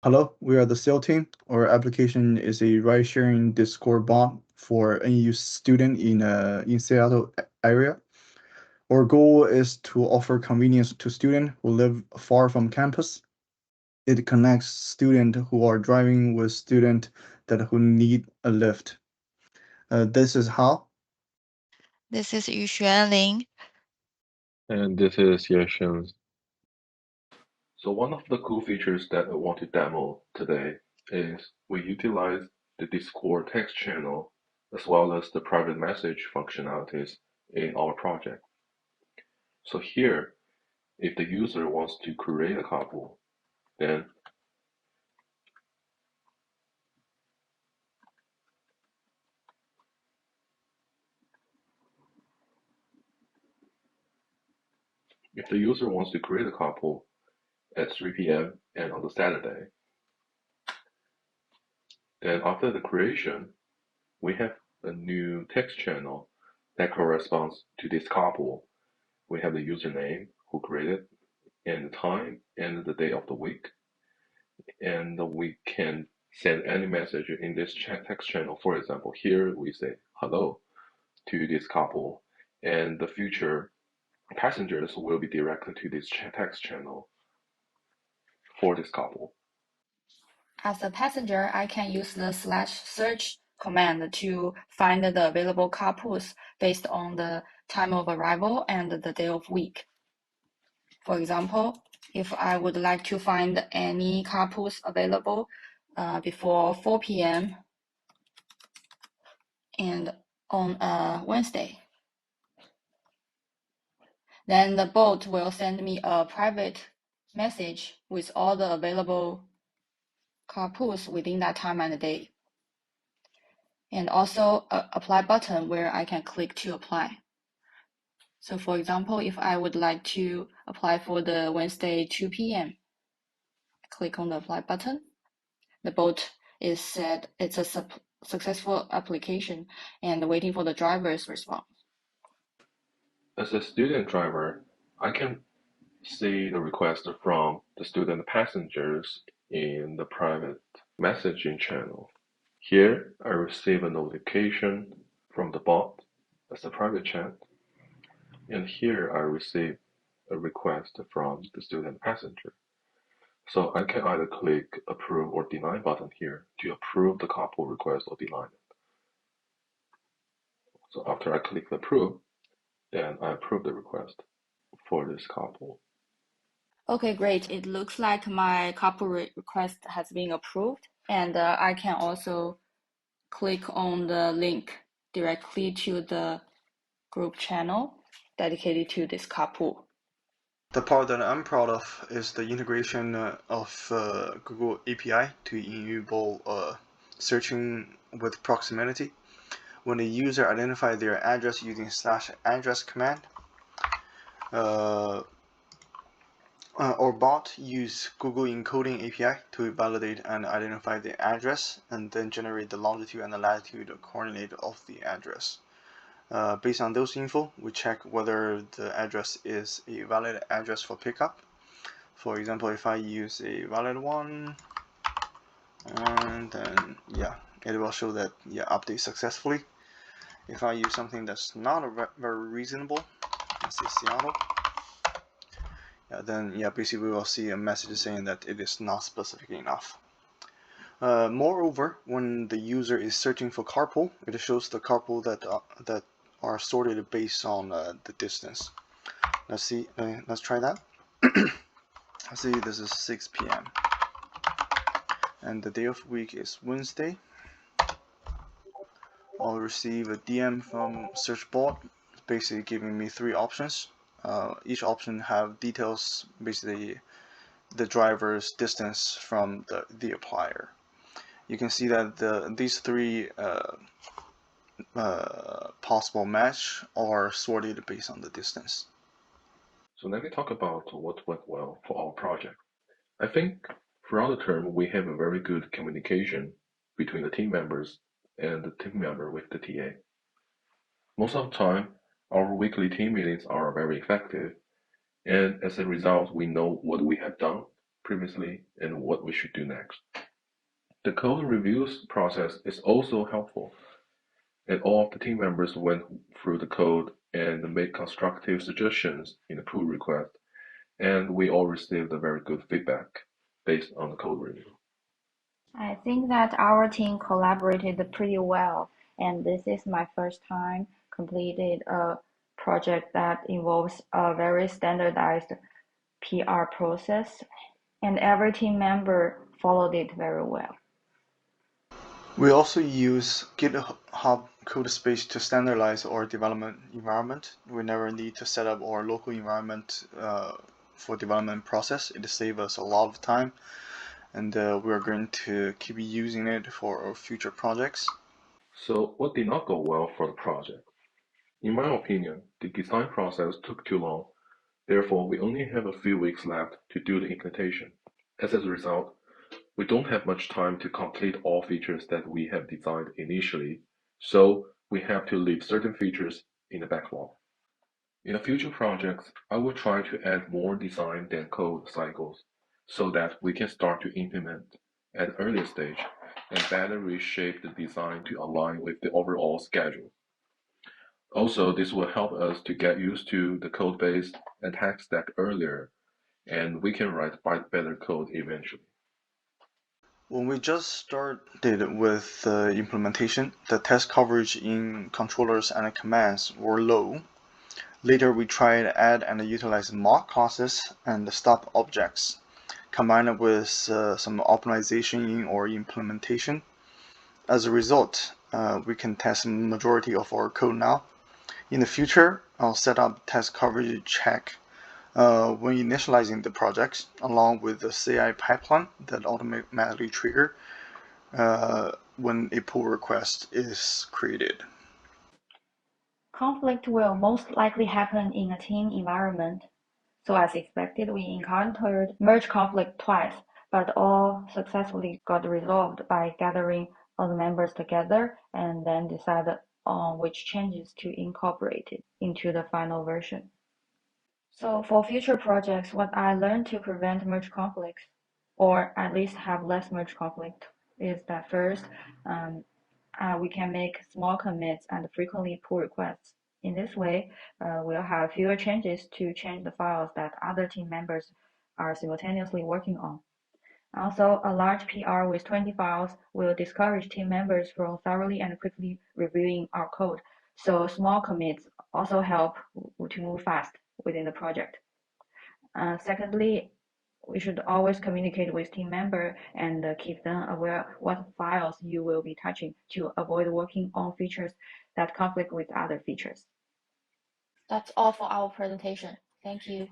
Hello, we are the SAIL team. Our application is a ride-sharing Discord bot for NU student in Seattle area. Our goal is to offer convenience to students who live far from campus. It connects students who are driving with students who need a lift. This is how. This is Yuxuan. And this is Yesheng. So one of the cool features that I want to demo today is we utilize the Discord text channel as well as the private message functionalities in our project. So here, if the user wants to create a carpool, then if the user wants to create a carpool at 3 p.m. and on the Saturday, then after the creation, we have a new text channel that corresponds to this carpool. We have the username who created and the time and the day of the week. And we can send any message in this text channel. For example, here we say hello to this couple, and the future passengers will be directed to this text channel for this couple. As a passenger, I can use the /search command to find the available carpools based on the time of arrival and the day of week. For example, if I would like to find any carpools available before 4 p.m. and on a Wednesday, then the bot will send me a private message with all the available carpools within that time and day. And also a apply button where I can click to apply. So for example, if I would like to apply for the Wednesday 2 p.m., click on the apply button. The bot is said it's a successful application and waiting for the driver's response. As a student driver, I can see the request from the student passengers in the private messaging channel. Here, I receive a notification from the bot as a private chat, and here I receive a request from the student passenger. So I can either click approve or deny button here to approve the carpool request or deny it. So after I click approve, then I approve the request for this carpool. Okay, great. It looks like my carpool request has been approved, and I can also click on the link directly to the group channel dedicated to this carpool. The part that I'm proud of is the integration of Google API to enable searching with proximity. When the user identifies their address using /address command, or bot use Google encoding API to validate and identify the address and then generate the longitude and the latitude coordinate of the address. Based on those info, we check whether the address is a valid address for pickup. For example, if I use a valid one, and then it will show that update successfully. If I use something that's not very reasonable, let's say Seattle, then basically we will see a message saying that it is not specific enough. Moreover, when the user is searching for carpool, it shows the carpool that are sorted based on the distance. Let's see. Let's try that. Let's see. This is 6 p.m. and the day of the week is Wednesday. I'll receive a DM from search bot, basically giving me 3 options. Each option have details, basically the driver's distance from the applier. You can see that these 3 possible match are sorted based on the distance. So let me talk about what went well for our project. I think throughout the term we have a very good communication between the team members and the team member with the TA. Most of the time, our weekly team meetings are very effective, and as a result, we know what we have done previously and what we should do next. The code reviews process is also helpful, and all of the team members went through the code and made constructive suggestions in the pull request, and we all received a very good feedback based on the code review. I think that our team collaborated pretty well, and this is my first time completed a project that involves a very standardized PR process, and every team member followed it very well. We also use GitHub Codespace to standardize our development environment. We never need to set up our local environment for development process. It saves us a lot of time, and we are going to keep using it for our future projects. So what did not go well for the project? In my opinion, the design process took too long. Therefore, we only have a few weeks left to do the implementation. As a result, we don't have much time to complete all features that we have designed initially, so we have to leave certain features in the backlog. In the future projects, I will try to add more design than code cycles so that we can start to implement at an earlier stage and better reshape the design to align with the overall schedule. Also, this will help us to get used to the code base and tech stack earlier, and we can write better code eventually. When we just started with the implementation, the test coverage in controllers and commands were low. Later, we tried to add and utilize mock classes and stop objects, combined with some optimization in our implementation. As a result, we can test the majority of our code now. In the future, I'll set up test coverage check when initializing the project, along with the CI pipeline that automatically trigger when a pull request is created. Conflict will most likely happen in a team environment. So as expected, we encountered merge conflict twice, but all successfully got resolved by gathering all the members together and then decided on which changes to incorporate it into the final version. So for future projects, what I learned to prevent merge conflicts, or at least have less merge conflict, is that first, we can make small commits and frequently pull requests. In this way, we'll have fewer changes to change the files that other team members are simultaneously working on. Also, a large PR with 20 files will discourage team members from thoroughly and quickly reviewing our code. So small commits also help to move fast within the project. Secondly, we should always communicate with team member and keep them aware what files you will be touching to avoid working on features that conflict with other features. That's all for our presentation. Thank you.